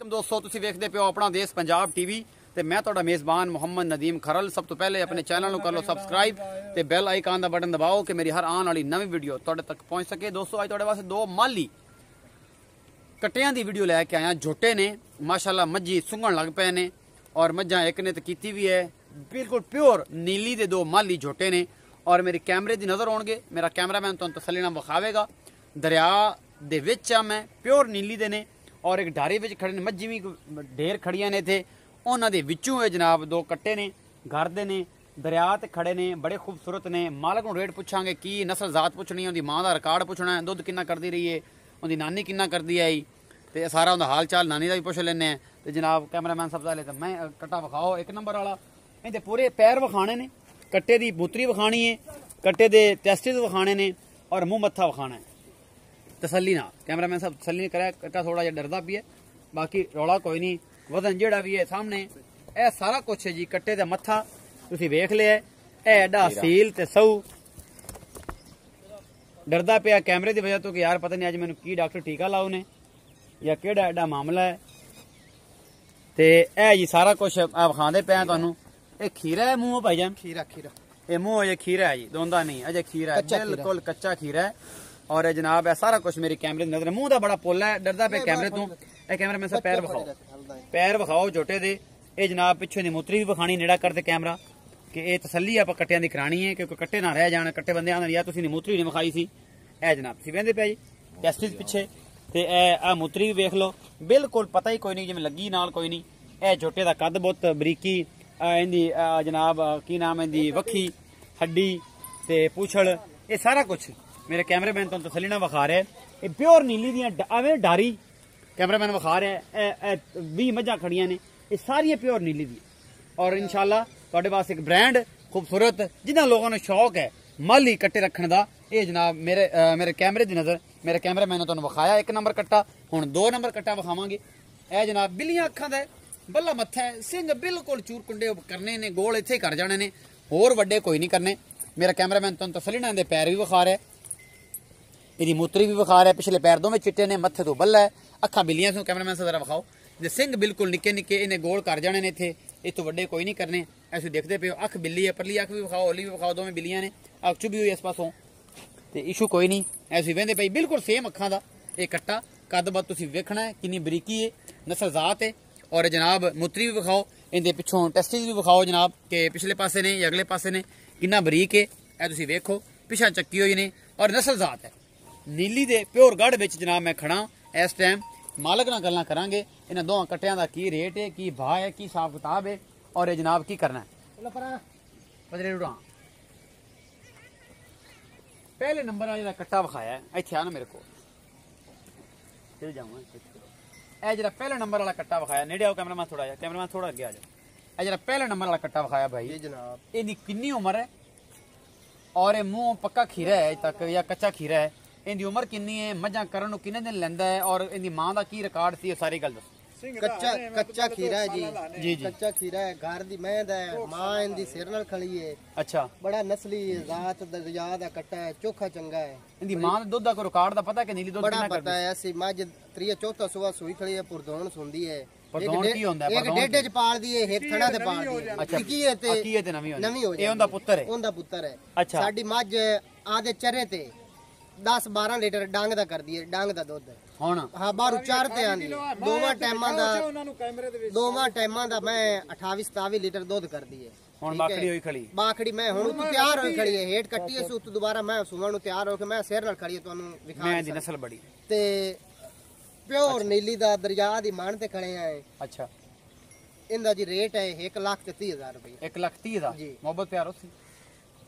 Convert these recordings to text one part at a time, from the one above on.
वालेकुम दोस्तों, तुसीं वेखदे पियो अपना देश पंजाब टीवी ते मैं तुहाडा मेज़बान मुहम्मद नदीम खरल। सब तो पहले अपने चैनल नूं कर लो सबसक्राइब ते बैल आइकन दा बटन दबाओ कि मेरी हर आने वाली नवी वीडियो तुहाडे तक पहुंच सके। दोस्तों अज तुहाडे वास्ते दो माली कट्टियां दी वीडियो लैके आया। झोटे ने माशाअल्लाह मज्जी सुंघण लग पे ने और मज्जां एक ने तो कीती भी है बिल्कुल प्योर नीली दे दो माली झोटे ने और मेरे कैमरे दी नज़र आउणगे। मेरा कैमरामैन तुहानूं तसल्ली नाल विखावेगा। दरिया दे विच आ मैं प्योर नीली दे ने और एक ढारे विच खड़े ने मज्जी भी ढेर खड़ियां ने थे। उन्हां दे विचों है जनाब दो कट्टे ने घर दे ने दरिया ते खड़े ने बड़े खूबसूरत ने। मालक नूं रेट पुछांगे की नस्ल जात पुछनी है, उहदी मां दा रिकॉर्ड पुछना है, दुध किन्ना करदी रही है, उहदी नानी किन्ना करदी आई ते सारा उहदा हाल चाल नानी दा भी पुछ लैने ते जनाब कैमरामैन सब पहले तो मैं कट्टा विखाओ एक नंबर वाला। इहदे पूरे पैर विखाने ने, कट्टे दी बूतरी विखानी है, कट्टे दे टेस्टिस विखाने ने और मुंह मत्था विखाना है तसल्ली ना। कैमरामैन साहब तसल्ली नहीं कराया, कट्टा थोड़ा जिहा डरदा भी है, बाकी रौला कोई नहीं। वजन जेड़ा भी है सामने ए सारा कुछ है जी। कट्टे दा मत्था तुसीं वेख लिया, ए एडा सील ते सऊ डरदा पिया कैमरे की वजह तो कि यार पता नहीं अज मैनूं की डॉक्टर टीका लाओ ने या केड़ा एडा मामला है। ते ए जी सारा कुछ विखांदे पे तुहानूं। ए खीरा है मूंह भाईजान, खीरा खीरा ये मुंह अजे खीरा है जी, दोंदा नहीं अजे खीरा है, बिल्कुल कच्चा खीरा है। और जनाब है सारा कुछ मेरी कैमरे की नजर। मुंह दा बड़ा पोला है, डरदा पे कैमरे तो। ए कैमरा में से पैर विखाओ, पैर विखाओ झोटे दे। ये जनाब पिछे दी मूतरी भी विखानी, नेड़ा करते कैमरा कि ये तसल्ली आप कट्टियां दी करानी है क्योंकि कट्टे ना रह जाने। कट्टे बंदे आंदे यार तुसीं मूतरी नहीं विखाई सी। ए जनाब तुसीं वेंदे पे जी टेस्टिस पिछे ते ए मूतरी भी वेख लो, बिल्कुल पता ही कोई नहीं जिवें लगी नाल कोई नहीं। ए झोटे दा कद बहुत बरीकी, इंदी जनाब की नाम इंदी वक्खी हड्डी ते पूछड़ ये सारा कुछ मेरे कैमरामैन तो तसल्ली नाल विखा रहा है। ये प्योर नीली दियां एवें डारी कैमरामैन विखा रहा है। 20 मज्जां खड़ियां ने, ये सारियां प्योर नीली दी और इंशाल्लाह तुहाडे पास एक ब्रांड खूबसूरत जिन्हां लोगों ने शौक है माली कट्टे रखने का। ये जनाब मेरे कैमरे की नज़र मेरे कैमरामैन ने तुहानूं विखाया एक नंबर कट्टा। हुण 2 नंबर कट्टा विखावांगे। ए जनाब बिल्लियां अखां दा बल्ला मत्था है, सिंह बिल्कुल चूर कुंडे करने ने, गोल इत्थे ही कर जाने ने, होर वड्डे कोई नहीं करने। मेरा कैमरामैन तुहानूं तसल्ली नाल इहदे पैर भी विखा रहा है, इहदी मूतरी भी विखा रहा है, पिछले पैर दोवें चिट्टे ने, मत्थे तो बल्ला है, अखां बिल्लियां सो। कैमरामैन से जरा विखाओ जे सिंह बिल्कुल निक्के निक्के इन्हें गोल कर जाने ने, इत्थे इतों वड्डे कोई नहीं करने। ऐसे देखते पे अख बिल्ली है, परली अख भी विखाओ, होली भी विखाओ, दोवें बिल्लियां ने, अख चुभी हुई इस पासों ते इशू कोई नहीं। ऐसे वेंदे पे बिल्कुल सेम अखां दा ये कट्टा। कद बद तुसीं वेखना है किन्नी बरीकी है, नस्ल जात है। और जनाब मूतरी भी विखाओ, इहदे पिछों टेस्टिस भी विखाओ जनाब के पिछले पासे ने या अगले पासे ने किन्ना बरीक है। ए तुसीं वेखो पिछा चक्की हुई ने और नस्ल जात है नीली दे प्योर गढ़ विच जनाब मैं खड़ा इस टाइम। मालक नाल गल्लां करांगे इन्हां दोवां कट्टियां दा की रेट है, की भाव है, की हिसाब किताब है और जनाब की करना है। पहले नंबर वाला जिहड़ा कट्टा विखाया है इत्थे आ ना मेरे को चल जाऊंगा। ए जिहड़ा पहले नंबर वाला कट्टा विखाया, नेड़े आओ कैमरामैन थोड़ा जिहा, कैमरामैन थोड़ा अगे आ जाओ। ए जिहड़ा पहले नंबर वाला कट्टा विखाया भाई ये जनाब इहदी किन्नी उम्र है और ये मुंह पक्का खीरा है अज तक या कच्चा खीरा है, इनकी उम्र किन्नी है, मज्जां करन नूं किन्ने दिन लैंदा है और इनकी मां दा की रिकॉर्ड सी, सारी गल दसो। कच्चा खीरा है जी जी जी कच्चा खीरा है, घर दी मैंद है, मां इनदी सिर नाल खड़ी है। अच्छा बड़ा नस्ली जात दरिया दा कट्टा है, चोखा चंगा है। इनकी मां दा दुध दा कोई रिकॉर्ड दा पता है कि नीली दुध बड़ा किन्ना पता करदी है। ऐसी मज 3-4 सुबह सूई खड़ी है, पुरदौन सुंदी है, परदौन की होंदा है, एक डेढ़ च पाल दी है, एक थड़ा ते पाल दी है। अच्छा की है ते नवी नवी हो ये उनदा पुत्तर है। उनदा पुत्तर है। अच्छा साडी मज आधे चरे ते 10-12 लीटर डांग दा कर दी है, डांग दा दुध हुण हाँ बाहरों चार ते आंदी है। दोवां टाइमां दा मैं 28-27 लीटर दुध कर दी है। हुण बाखड़ी होई खड़ी, बाखड़ी मैं हुण तू तैयार होई खड़ी है, हेठ कट्टी है सू दोबारा मैं सुवन नु तैयार हो के मैं सिर नाल खड़ी है, तुहानू विखा मैं दी नस्ल बड़ी ते प्योर नीली दा दरिया दी मान ते खड़े हैं। अच्छा इंदा जी रेट है 1,30,000 रुपए। 1,30,000 जी। मोहब्बत प्यार उसी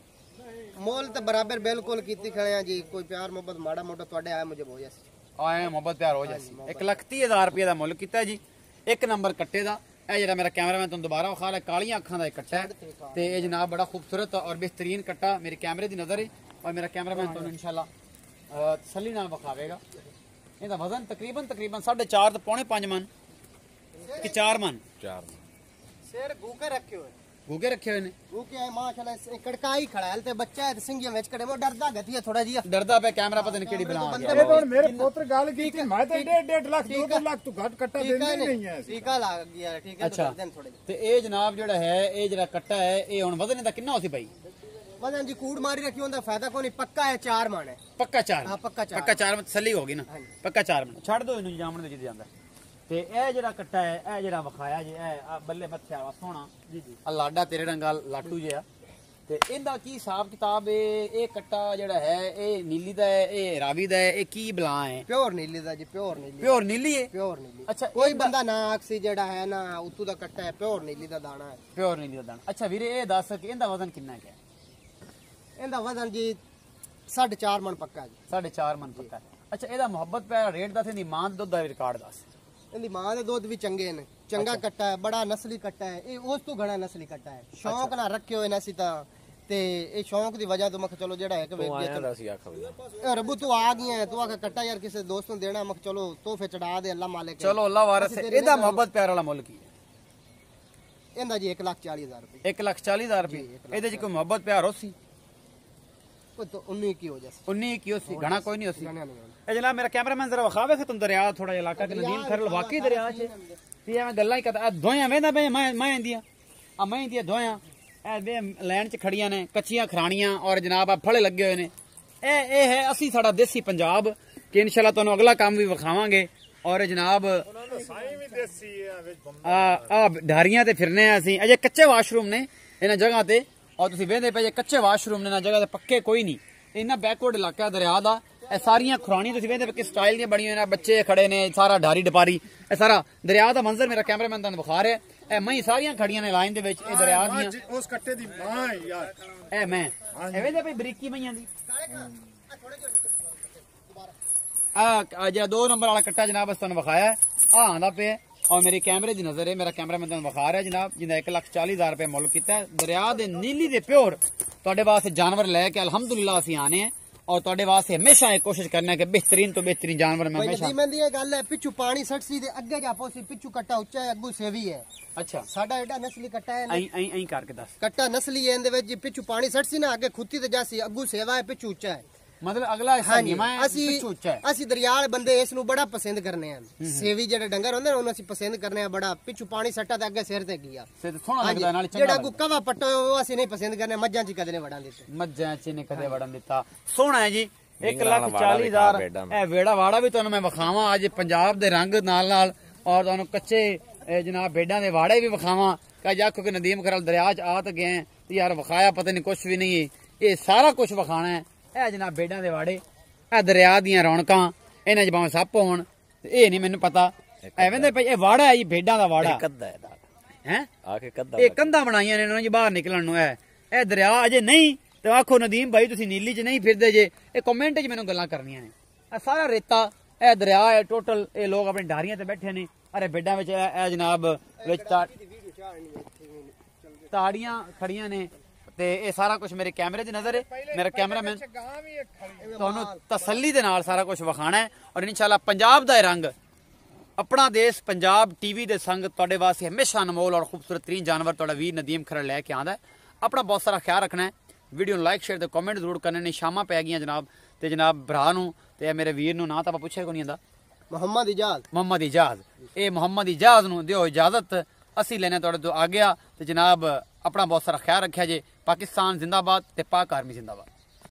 मोल तो बराबर बिल्कुल कीती खड़े हैं जी, कोई प्यार मोहब्बत माड़ा मोटा तुहाडे आए मुझे हो जासी आए मोहब्बत प्यार हो जासी। 1,30,000 रुपये का मुल किया जी एक नंबर कट्टे का। यह जरा मेरा कैमरामैन तुम दोबारा विखा रहा है, कालियां अखां का एक कट्टा है ते ये जनाब बड़ा खूबसूरत और बेहतरीन कट्टा मेरे कैमरे की नज़र है और मेरा कैमरामैन तुम इंशाल्लाह तसल्ली नाल विखावेगा। इहदा वजन तकरीबन 4.5 तो पौने 5 मन कि 4 मन शेर भूखे रखे हुए ਗੋਗੇ ਰੱਖੇ ਹੋਏ ਨੇ ਉਹ ਕੀ ਹੈ ਮਾਸ਼ਾਅੱਲਾ ਕੜਕਾਈ ਖੜਾ ਹੈ ਤੇ ਬੱਚਾ ਹੈ ਤੇ ਸਿੰਘੀਆਂ ਵਿੱਚ ਕੜੇ ਉਹ ਡਰਦਾ ਗਤੀ ਹੈ ਥੋੜਾ ਜਿਹਾ ਡਰਦਾ ਪਿਆ ਕੈਮਰਾ ਪਤਾ ਨਹੀਂ ਕਿਹੜੀ ਬਣਾ ਗਿਆ ਇਹ ਤਾਂ ਮੇਰੇ ਪੁੱਤਰ ਗੱਲ ਕੀਤੀ ਮੈਂ ਤਾਂ 1.5 ਲੱਖ 2 ਲੱਖ ਤੋਂ ਘੱਟ ਕੱਟਾ ਦਿੰਦੇ ਨਹੀਂ ਹੈ ਟੀਕਾ ਲੱਗ ਗਿਆ ਠੀਕ ਹੈ ਅੱਛਾ ਤੇ ਇਹ ਜਨਾਬ ਜਿਹੜਾ ਹੈ ਇਹ ਜਿਹੜਾ ਕੱਟਾ ਹੈ ਇਹ ਹੁਣ ਵਜ਼ਨ ਦਾ ਕਿੰਨਾ ਹੋ ਸੀ ਭਾਈ ਵਜ਼ਨ ਜੀ ਕੂੜ ਮਾਰੀ ਰੱਖੀ ਹੁੰਦਾ ਫਾਇਦਾ ਕੋਈ ਨਹੀਂ ਪੱਕਾ ਹੈ 4 ਮਣ ਹੈ ਪੱਕਾ 4 ਹਾਂ ਪੱਕਾ 4 ਪੱਕਾ 4 ਤਸੱਲੀ ਹੋ ਗਈ ਨਾ ਪੱਕਾ 4 ਮਿੰਟ ਛੱਡ ਦੋ ਇਹਨੂੰ ਜਾਮਣ ਦੇ ਜਿੱਦ ਜਾਂਦਾ ਤੇ ਇਹ ਜਿਹੜਾ ਕੱਟਾ ਹੈ ਇਹ ਜਿਹੜਾ ਵਿਖਾਇਆ ਜੇ ਇਹ ਬੱਲੇ ਮੱਥਿਆ ਵਾ ਸੋਹਣਾ ਜੀ ਜੀ ਆ ਲਾਡਾ ਤੇਰੇ ਰੰਗਾ ਲਾਟੂ ਜਿਹਾ ਤੇ ਇਹਦਾ ਕੀ ਹਿਸਾਬ ਕਿਤਾਬ ਇਹ ਕੱਟਾ ਜਿਹੜਾ ਹੈ ਇਹ ਨੀਲੀ ਦਾ ਹੈ ਇਹ ਰਾਵੀ ਦਾ ਹੈ ਇਹ ਕੀ ਬਲਾ ਹੈ ਪਿਓਰ ਨੀਲੀ ਦਾ ਜੀ ਪਿਓਰ ਨੀਲੀ ਪਿਓਰ ਨੀਲੀ ਹੈ ਪਿਓਰ ਨੀਲੀ ਅੱਛਾ ਕੋਈ ਬੰਦਾ ਨਾ ਆਖਸੀ ਜਿਹੜਾ ਹੈ ਨਾ ਉਤੋਂ ਦਾ ਕੱਟਾ ਹੈ ਪਿਓਰ ਨੀਲੀ ਦਾ ਦਾਣਾ ਹੈ ਪਿਓਰ ਨੀਲੀ ਦਾ ਦਾਣਾ ਅੱਛਾ ਵੀਰੇ ਇਹ ਦੱਸ ਕਿ ਇਹਦਾ ਵਜ਼ਨ ਕਿੰਨਾ ਹੈ ਇਹਦਾ ਵਜ਼ਨ ਜੀ 4.5 ਮਣ ਪੱਕਾ ਜੀ 4.5 ਮਣ ਪੱਕਾ ਅੱਛਾ ਇਹਦਾ ਮੁਹੱਬਤ ਪਿਆਰਾ ਰੇਟ ਦੱਸ ਇਹਦੀ ਮਾਂ ਦੇ ਦੁੱਧ ਦਾ ਰਿਕਾਰਡ ਦੱਸ ਇਹਦੀ ਮਾਂ ਦੇ ਦੁੱਧ ਵੀ ਚੰਗੇ ਨੇ ਚੰਗਾ ਕੱਟਾ ਹੈ ਬੜਾ ਨਸਲੀ ਕੱਟਾ ਹੈ ਇਹ ਉਸ ਤੋਂ ਘਣਾ ਨਸਲੀ ਕੱਟਾ ਹੈ ਸ਼ੌਂਕ ਨਾਲ ਰੱਖੇ ਹੋਏ ਨੇ ਅਸੀਂ ਤਾਂ ਤੇ ਇਹ ਸ਼ੌਂਕ ਦੀ ਵਜ੍ਹਾ ਤੋਂ ਮੈਂ ਚਲੋ ਜਿਹੜਾ ਹੈ ਕਿ ਵੇਖ ਕੇ ਚਲੋ ਰੱਬੂ ਤੂੰ ਆ ਗਿਆ ਤੂੰ ਆ ਕੱਟਾ ਯਾਰ ਕਿਸੇ ਦੋਸਤ ਨੂੰ ਦੇਣਾ ਮੈਂ ਚਲੋ ਤੋਹਫੇ ਚੜਾ ਦੇ ਅੱਲਾ ਮਾਲਿਕ ਚਲੋ ਅੱਲਾ ਵਾਰਿਸ ਇਹਦਾ ਮੁਹੱਬਤ ਪਿਆਰ ਵਾਲਾ ਮੁੱਲ ਕੀ ਹੈ ਇਹਦਾ ਜੀ 1,40,000 ਰੁਪਏ 1,40,000 ਰੁਪਏ ਇਹਦੇ ਚ ਕੋਈ ਮੁਹੱਬਤ ਪਿਆਰ ਹੋਸੀ ਕੋਈ ਤਾਂ 19 ਕੀ ਹੋ ਜਾਏ 19 ਕੀ ਹੋਸੀ ਘਣਾ ਕੋਈ ਨਹੀਂ ਹੋਸੀ ਇਹ ਜਨਾਬ ਮੇਰਾ ਕੈਮਰਾਮੈਨ ਜ਼ਰਾ ਵਿਖਾਵੇ ਕਿ ਤੁਮ ਦਰਿਆ ਥੋੜਾ ਜਿਹਾ ਇਲਾਕਾ ਕਿ ਨਦੀਮ ਖਰਲ ਵਾਕਈ ਦਰਿਆ ਚ ਤੇ ਐਵੇਂ ਗੱਲਾਂ ਹੀ ਕਰਦਾ ਦੋਹਾਂ ਵੇਂਦਾ ਪਏ ਮੈਂ ਆਂਦੀਆਂ ਆ ਮੈਂ ਆਂਦੀਆਂ ਦੋਹਾਂ ਇਹ ਲੈਣ ਚ ਖੜੀਆਂ ਨੇ ਕੱਚੀਆਂ ਖਰਾਣੀਆਂ ਔਰ ਜਨਾਬ ਆ ਫਲੇ ਲੱਗੇ ਹੋਏ ਨੇ ਇਹ ਹੈ ਅਸੀਂ ਸਾਡਾ ਦੇਸੀ ਪੰਜਾਬ ਕਿ ਇਨਸ਼ਾਅੱਲਾ ਤੁਹਾਨੂੰ ਅਗਲਾ ਕੰਮ ਵੀ ਵਿਖਾਵਾਂਗੇ ਔਰ ਜਨਾਬ ਆ ਢਾਰੀਆਂ ਤੇ ਫਿਰਨੇ ਆ ਅਸੀਂ ਅਜੇ ਕੱਚੇ ਵਾਸ਼ਰੂਮ ਨੇ ਇਹਨਾਂ ਜਗ੍ਹਾ ਤੇ ਔਰ ਤੁਸੀਂ ਵੇਖਦੇ ਪਏ ਕੱਚੇ ਵਾਸ਼ਰੂਮ ਨੇ ਨਾ ਜਗ੍ਹਾ ਤੇ ਪੱਕੇ ਕੋਈ ਨਹੀਂ ਇਹਨਾਂ ਬੈਕਵਰਡ ਇਲਾਕਾ ਦਰਿਆ ਦਾ ਇਹ ਸਾਰੀਆਂ ਖੁਰਾਣੀਆਂ ਤੁਸੀਂ ਵੇਖਦੇ ਪਏ ਕਿਸ ਸਟਾਈਲ ਦੀਆਂ ਬਣੀਆਂ ਨੇ ਬੱਚੇ ਖੜੇ ਨੇ ਸਾਰਾ ਢਾਰੀ ਡਪਾਰੀ ਇਹ ਸਾਰਾ ਦਰਿਆ ਦਾ ਮੰਜ਼ਰ ਮੇਰਾ ਕੈਮਰਾਮੈਨ ਤੁਹਾਨੂੰ ਵਿਖਾ ਰਿਹਾ ਇਹ ਮੈਂ ਸਾਰੀਆਂ ਖੜੀਆਂ ਨੇ ਲਾਈਨ ਦੇ ਵਿੱਚ ਇਹ ਦਰਿਆ ਦੀਆਂ ਉਸ ਕੱਟੇ ਦੀ ਮਾਂ ਯਾਰ ਇਹ ਮੈਂ ਇਹ ਵੇਖਦੇ ਪਏ ਬਰੀਕੀ ਮਈਆਂ ਦੀ ਆ ਜਿਹੜਾ 2 ਨੰਬਰ ਵਾਲਾ ਕੱਟਾ ਜਨਾਬ ਤੁਹਾਨੂੰ ਵਿਖਾਇਆ ਆ ਆਂਦਾ ਪਿਆ ਔਰ ਮੇਰੇ ਕੈਮਰੇ ਦੀ ਨਜ਼ਰ ਹੈ ਮੇਰਾ ਕੈਮਰਾਮੈਨ ਤੁਹਾਨੂੰ ਵਿਖਾ ਰਿਹਾ ਜਨਾਬ ਜਿਹਦਾ 1,40,000 ਰੁਪਏ ਮੁੱਲ ਕੀਤਾ ਦਰਿਆ ਦੇ ਨੀਲੀ ਦੇ ਪਿਓਰ ਤੁਹਾਡੇ ਵਾਸਤੇ ਜਾਨਵਰ ਲੈ ਕੇ ਅਲਹਮਦੁਲਿਲਾ ਅਸੀਂ ਆਨੇ ਆ ਔਰ ਤੁਹਾਡੇ ਵਾਸਤੇ ਹਮੇਸ਼ਾ ਇਹ ਕੋਸ਼ਿਸ਼ ਕਰਨਾ ਕਿ ਬਿਹਤਰੀਨ ਤੋਂ ਬਿਹਤਰੀਨ ਜਾਨਵਰ ਮੈਂ ਹਮੇਸ਼ਾ ਜੀ ਮੰਦੀ ਇਹ ਗੱਲ ਹੈ ਪਿੱਛੂ ਪਾਣੀ ਸੜਸੀ ਦੇ ਅੱਗੇ ਜਾ ਪੋਸੀ ਪਿੱਛੂ ਕੱਟਾ ਉੱਚਾ ਹੈ ਅੱਗੂ ਸੇਵੀ ਹੈ ਅੱਛਾ ਸਾਡਾ ਐਡਾ ਨਸਲੀ ਕੱਟਾ ਹੈ ਐਂ ਕਰਕੇ ਦੱਸ ਕੱਟਾ ਨਸਲੀ ਹੈ ਇਹਦੇ ਵਿੱਚ ਪਿੱਛੂ ਪਾਣੀ ਸੜਸੀ ਨਾ ਅੱਗੇ ਖੁੱਤੀ ਤੇ ਜਾਸੀ ਅੱਗੂ ਸੇਵਾ ਹੈ ਪਿੱਛੂ ਉੱਚਾ ਹੈ ਮਤਲਬ ਅਗਲਾ ਹਿੱਸਾ ਨੀਵਾਂ ਹੈ ਪਿੱਛੂ ਉੱਚਾ ਹੈ ਅਸੀਂ ਦਰਿਆ ਵਾਲੇ ਬੰਦੇ ਇਸ ਨੂੰ ਬੜਾ ਪਸੰਦ ਕਰਨੇ ਆ ਸੇਵੀ ਜਿਹੜੇ ਡੰਗਰ ਹੁੰਦੇ ਨੇ ਉਹਨੂੰ ਅਸੀਂ ਪਸੰਦ ਕਰਨੇ ਆ ਬੜਾ ਪਿੱਛੂ ਪਾਣੀ ਸੱਟਾ ਤੇ ਅੱਗੇ ਸਿਰ ਤੇ ਗਿਆ ਸਿਰ ਸੋਹਣਾ ਲੱਗਦਾ ਨਾਲ ਚੰਗਾ ਜਿਹੜਾ ਗੁੱਕਾ ਪੱਟੋ ਉਹ ਅਸੀਂ ਨਹੀਂ ਪਸੰਦ ਕਰਨੇ ਮੱਝਾਂ ਚ ਕਦੇ ਨਹੀਂ ਵੜਨ ਦਿੱਤੇ ਮੱਝਾਂ ਚ ਨੇ ਕਦੇ ਵੜਨ ਦਿੱਤਾ ਸੋਹਣਾ ਹੈ ਜੀ 1,40,000 ਇਹ ਵੇੜਾ ਵਾੜਾ ਵੀ ਤੁਹਾਨੂੰ ਮੈਂ ਵਿਖਾਵਾਂ ਅੱਜ ਪੰਜਾਬ ਦੇ ਰੰਗ ਨਾਲ ਔਰ ਤੁਹਾਨੂੰ ਕੱਚੇ ਜਨਾਬ ਭੇਡਾਂ ਦੇ ਵਾੜੇ ਵੀ ਵਿਖਾਵਾਂ ਕਹ ਜਾ ਕਿ ਨਦੀਮ ਖਰਲ ਦਰਿਆ ਚ ਆ ਤਾਂ ਗਏ ਤੇ ਯਾਰ ਵਿਖਾਇਆ ਪਤਾ ਨਹੀਂ ਕੁਛ ਵੀ ਨਹੀਂ ਇਹ ਸਾਰਾ ਕੁਝ ਵਿਖਾਣਾ ਹੈ ਇਹ ਜਨਾਬ ਭੇਡਾਂ ਦੇ ਵਾੜੇ ਇਹ ਦਰਿਆ ਦੀਆਂ ਰੌਣਕਾਂ ਇਹਨਾਂ 'ਚ ਭਾਵੇਂ ਸੱਪ ਹੋਣ ਇਹ ਨਹੀਂ ਮੈਨੂੰ ਪਤਾ ਐਵੇਂ ਦੇ ਭਾਈ ਇਹ ਵਾੜਾ ਹੈ ਜੀ ਭੇਡਾਂ ਦਾ ਵਾੜਾ ਹੈ ਇਹ ਕੰਧਾਂ ਬਣਾਈਆਂ ਨੇ ਇਹਨਾਂ ਜੀ ਬਾਹਰ ਨਿਕਲਣ ਨੂੰ ਇਹ ਦਰਿਆ ਅਜੇ ਨਹੀਂ ਤੇ ਆਖੋ ਨਦੀਮ ਭਾਈ ਤੁਸੀਂ ਨੀਲੀ 'ਚ ਨਹੀਂ ਫਿਰਦੇ ਜੇ ਇਹ ਕਮੈਂਟ 'ਚ ਮੈਨੂੰ ਗੱਲਾਂ ਕਰਨੀਆਂ ਨੇ ਇਹ ਸਾਰਾ ਰੇਤਾ ਇਹ ਦਰਿਆ ਹੈ ਟੋਟਲ ਇਹ ਲੋਕ ਆਪਣੀ ਢਾਰੀਆਂ ਤੇ ਬੈਠੇ ਨੇ ਅਰੇ ਭੇਡਾਂ ਵਿੱਚ ਇਹ ਜਨਾਬ ਵਿੱਚ ਤਾੜੀਆਂ ਖੜੀਆਂ ਨੇ ਤੇ ਇਹ ਸਾਰਾ ਕੁਝ ਮੇਰੇ ਕੈਮਰੇ ਦੀ ਨਜ਼ਰ ਹੈ ਮੇਰਾ ਕੈਮਰਾਮੈਨ ਤੁਹਾਨੂੰ ਤਸੱਲੀ ਦੇ ਨਾਲ ਸਾਰਾ ਕੁਝ ਵਿਖਾਣਾ ਹੈ ਔਰ ਇਨਸ਼ਾਅੱਲਾ ਪੰਜਾਬ ਦਾ ਇਹ ਰੰਗ ਆਪਣਾ ਦੇਸ਼ ਪੰਜਾਬ ਟੀਵੀ ਦੇ ਸੰਗ ਤੁਹਾਡੇ ਵਾਸਤੇ ਹਮੇਸ਼ਾ ਅਨਮੋਲ ਔਰ ਖੂਬਸੂਰਤ ਤਰੀਨ ਜਾਨਵਰ ਤੁਹਾਡਾ ਵੀਰ ਨਦੀਮ ਖਰੜ ਲੈ ਕੇ ਆਂਦਾ ਹੈ ਆਪਣਾ ਬਹੁਤ ਸਾਰਾ ਖਿਆਲ ਰੱਖਣਾ ਹੈ ਵੀਡੀਓ ਨੂੰ ਲਾਈਕ ਸ਼ੇਅਰ ਤੇ ਕਮੈਂਟ ਜ਼ਰੂਰ ਕਰਨੇ ਨੇ ਸ਼ਾਮਾਂ ਪੈ ਗਈਆਂ ਜਨਾਬ ਤੇ ਜਨਾਬ ਭਰਾ ਨੂੰ ਤੇ ਮੇਰੇ ਵੀਰ ਨੂੰ ਨਾ ਤਾਂ ਆਪਾਂ ਪੁੱਛਿਆ ਕੋਈ ਨਹੀਂ ਆਂਦਾ ਮੁਹੰਮਦ ਇਜਾਜ਼ ਇਹ ਮੁਹੰਮਦ ਇਜਾਜ਼ ਨੂੰ ਦਿਓ ਇਜਾਜ਼ਤ ਅਸੀਂ ਲੈਣੇ ਤੁਹਾਡੇ ਤੋਂ ਆ ਗਿਆ ਤੇ ਜਨਾਬ ਆਪਣਾ ਬਹੁਤ ਸਾਰਾ ਖਿਆਲ ਰੱਖਿਆ ਜੇ ਪਾਕਿਸਤਾਨ ਜ਼ਿੰਦਾਬਾਦ ਤੇ ਪਾਕ ਆਰਮੀ ਜ਼ਿੰਦਾਬਾਦ